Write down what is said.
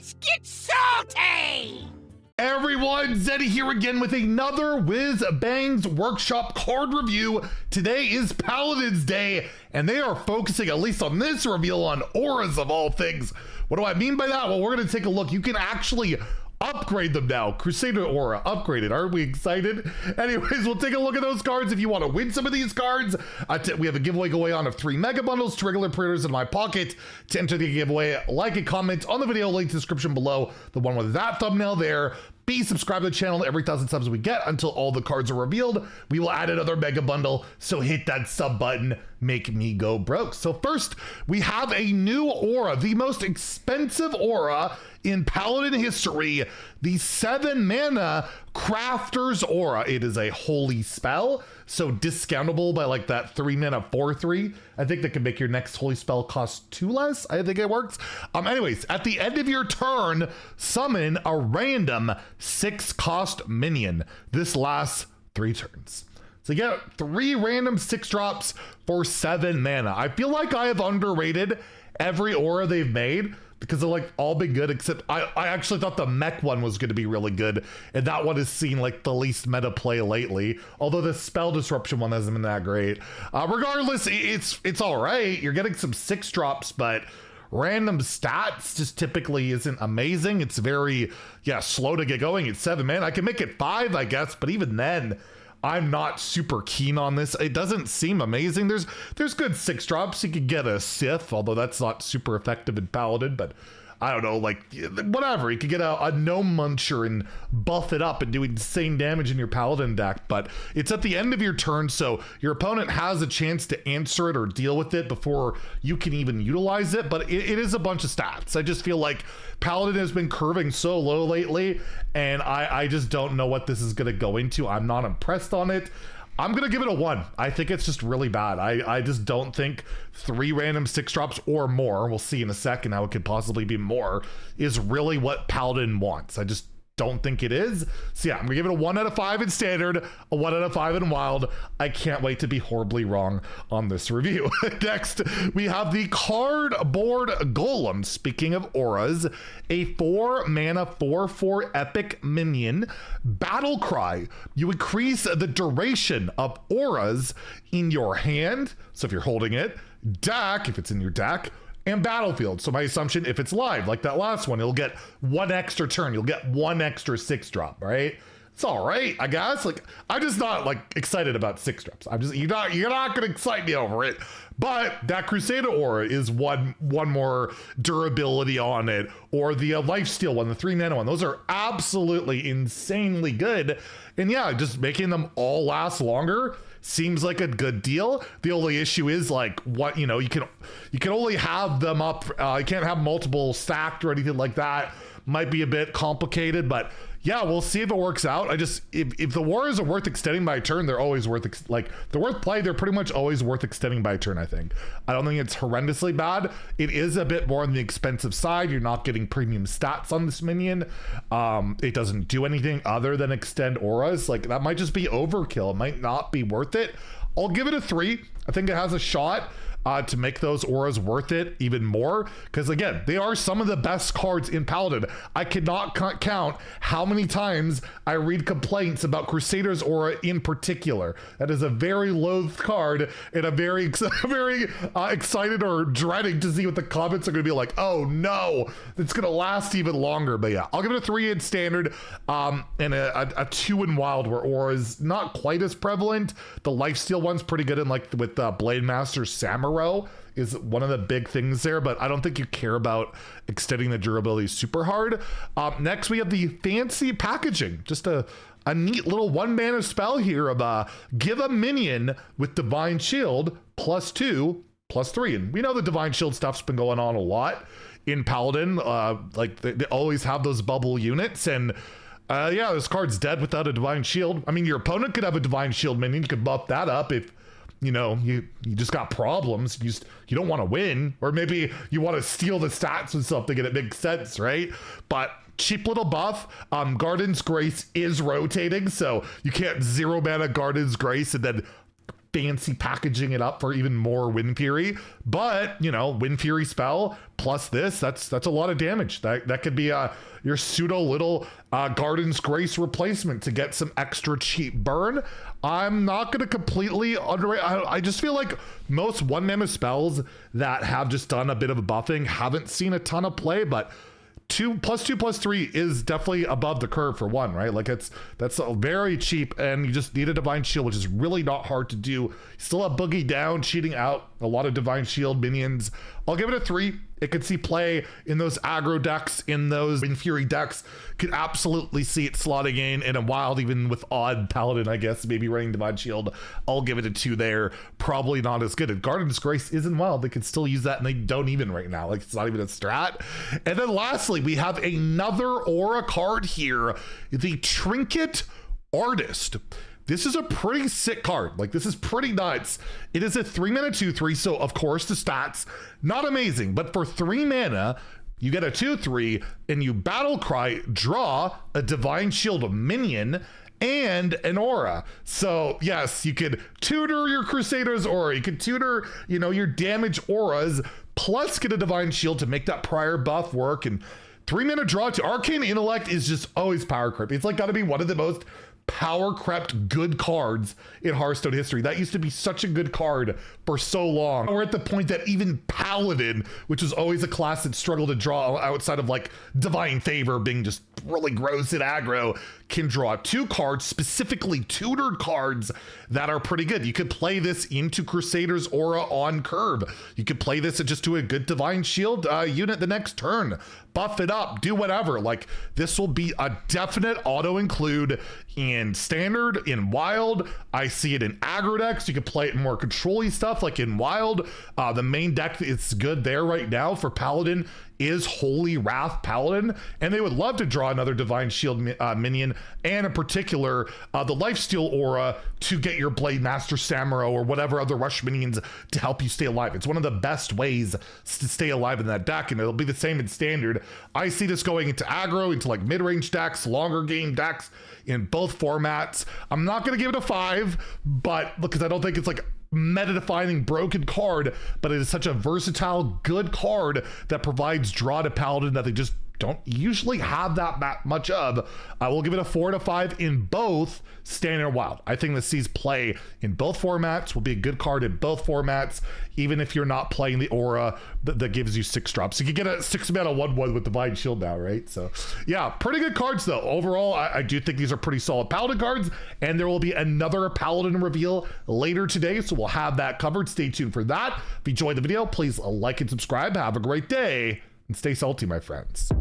Let's get salty! Everyone, Zeddy here again with another Whizbang's Workshop card review. Today is Paladin's Day, and they are focusing, at least on this reveal, on auras of all things. What do I mean by that? Well, we're going to take a look. You can actually upgrade them now. Crusader Aura upgraded. Aren't we excited? Anyways, we'll take a look at those cards. If you want to win some of these cards, we have a giveaway going on of 3 mega bundles, 2 regular pre-orders in my pocket. To enter the giveaway, like and comment on the video, link to the description below, the one with that thumbnail there. Be subscribed to the channel. Every 1,000 subs we get until all the cards are revealed, we will add another mega bundle. So hit that sub button, make me go broke. So first, we have a new aura, the most expensive aura in Paladin history, the 7 mana Crafter's Aura. It is a holy spell, so discountable by like that 3 mana 4/3. I think that can make your next holy spell cost 2 less. I think it works. Anyways, at the end of your turn, summon a random 6 cost minion. This lasts 3 turns. So you get 3 random 6 drops for 7 mana. I feel like I have underrated every aura they've made, because they're like all been good, except I actually thought the mech one was going to be really good, and that one has seen like the least meta play lately, although the spell disruption one hasn't been that great. Regardless, it's all right. You're getting some 6 drops, but random stats just typically isn't amazing. It's very slow to get going. It's 7 mana. I can make it 5, I guess, but even then I'm not super keen on this. It doesn't seem amazing. There's good 6 drops. You could get a Sith, although that's not super effective in Paladin, but I don't know, like, whatever. You could get a Gnome Muncher and buff it up and do insane damage in your Paladin deck, but it's at the end of your turn, so your opponent has a chance to answer it or deal with it before you can even utilize it, but it is a bunch of stats. I just feel like Paladin has been curving so low lately, and I just don't know what this is going to go into. I'm not impressed on it. I'm going to give it a 1. I think it's just really bad. I just don't think 3 random 6 drops or more, we'll see in a second how it could possibly be more, is really what Paladin wants. I just don't think it is. So yeah, I'm gonna give it a 1 out of 5 in standard, a 1 out of 5 in wild. I can't wait to be horribly wrong on this review. Next, we have the Cardboard Golem. Speaking of auras, a 4 mana 4/4 epic minion. Battle Cry. You increase the duration of auras in your hand, so if you're holding it, deck, if it's in your deck, and battlefield. So my assumption, if it's live, like that last one, you'll get 1 extra turn. You'll get 1 extra 6 drop, right? It's all right, I guess. Like, I'm just not like excited about 6 drops. you're not gonna excite me over it. But that Crusader Aura is one more durability on it, or the Lifesteal one, the 3 mana one. Those are absolutely insanely good. And yeah, just making them all last longer seems like a good deal. The only issue is like, what, you can only have them up. You can't have multiple stacked or anything like that. Might be a bit complicated, but yeah, we'll see if it works out. If the wars are worth extending by a turn, they're always worth they're worth play. They're pretty much always worth extending by a turn. I think. I don't think it's horrendously bad. It is a bit more on the expensive side. You're not getting premium stats on this minion. It doesn't do anything other than extend auras. Like, that might just be overkill. It might not be worth it. I'll give it a 3. I think it has a shot to make those auras worth it even more, because again, they are some of the best cards in Paladin. I cannot count how many times I read complaints about Crusader's Aura in particular. That is a very loathed card, and I'm very excited or dreading to see what the comments are going to be like. Oh no, it's going to last even longer. But yeah, I'll give it a 3 in standard, and a 2 in wild, where aura is not quite as prevalent. The Lifesteal one's pretty good, in like with Blade Master Samurai is one of the big things there, but I don't think you care about extending the durability super hard. Next, we have the fancy packaging. Just a neat little 1 mana spell here of give a minion with Divine Shield +2/+3. And we know the Divine Shield stuff's been going on a lot in Paladin. Like they always have those bubble units, and yeah, this card's dead without a Divine Shield. I mean, your opponent could have a Divine Shield minion. You could buff that up if you just got problems. You don't want to win, or maybe you want to steal the stats with something and it makes sense, right? But cheap little buff. Garden's Grace is rotating, so you can't 0 mana Garden's Grace and then fancy packaging it up for even more Wind Fury, but you know, Wind Fury spell plus this, that's a lot of damage. That could be your pseudo little Garden's Grace replacement to get some extra cheap burn. I'm not gonna completely underrate. I just feel like most 1-mana spells that have just done a bit of a buffing haven't seen a ton of play, but 2+2+3 is definitely above the curve for one, right? Like that's very cheap, and you just need a Divine Shield, which is really not hard to do. You still have Boogie down, cheating out a lot of Divine Shield minions. I'll give it a 3. It could see play in those aggro decks, in those Wind Fury decks. Could absolutely see it slotting in a Wild, even with odd Paladin, I guess, maybe running Divine Shield. I'll give it a 2 there. Probably not as good. And Garden's Grace isn't Wild. They could still use that, and they don't even right now. Like, it's not even a strat. And then lastly, we have another Aura card here, the Trinket Artist. This is a pretty sick card. Like, this is pretty nuts. It is a 3-mana 2/3, so of course the stats, not amazing, but for 3 mana, you get a 2/3 and you battle cry, draw a Divine Shield minion and an aura. So yes, you could tutor your Crusader's aura, you could tutor, you know, your damage auras, plus get a Divine Shield to make that prior buff work. And 3 mana draw to Arcane Intellect is just always power creep. It's like gotta be one of the most power crept good cards in Hearthstone history. That used to be such a good card for so long. We're at the point that even Paladin, which was always a class that struggled to draw outside of like Divine Favor being just really gross and aggro, can draw 2 cards, specifically tutored cards that are pretty good. You could play this into Crusader's aura on curve. You could play this and just do a good Divine Shield unit the next turn. Buff it up, do whatever. Like, this will be a definite auto include in Standard, in Wild. I see it in aggro decks. You could play it in more control-y stuff like in Wild. The main deck it's good there right now for Paladin is Holy Wrath Paladin, and they would love to draw another Divine Shield minion, and in particular the Lifesteal aura to get your Blade Master Samuro or whatever other rush minions to help you stay alive. It's one of the best ways to stay alive in that deck, and it'll be the same in Standard. I see this going into aggro, into like mid-range decks, longer game decks in both formats. I'm not going to give it a 5, but because I don't think it's like meta-defining broken card, but it is such a versatile good card that provides draw to Paladin that they just don't usually have that much of. I will give it a 4 to 5 in both Standard and Wild. I think this sees play in both formats, will be a good card in both formats, even if you're not playing the aura that gives you 6 drops. You can get a 6-mana 1/1 with Divine Shield now, right? So yeah, pretty good cards though. Overall, I do think these are pretty solid Paladin cards, and there will be another Paladin reveal later today, so we'll have that covered. Stay tuned for that. If you enjoyed the video, please like and subscribe. Have a great day, and stay salty, my friends.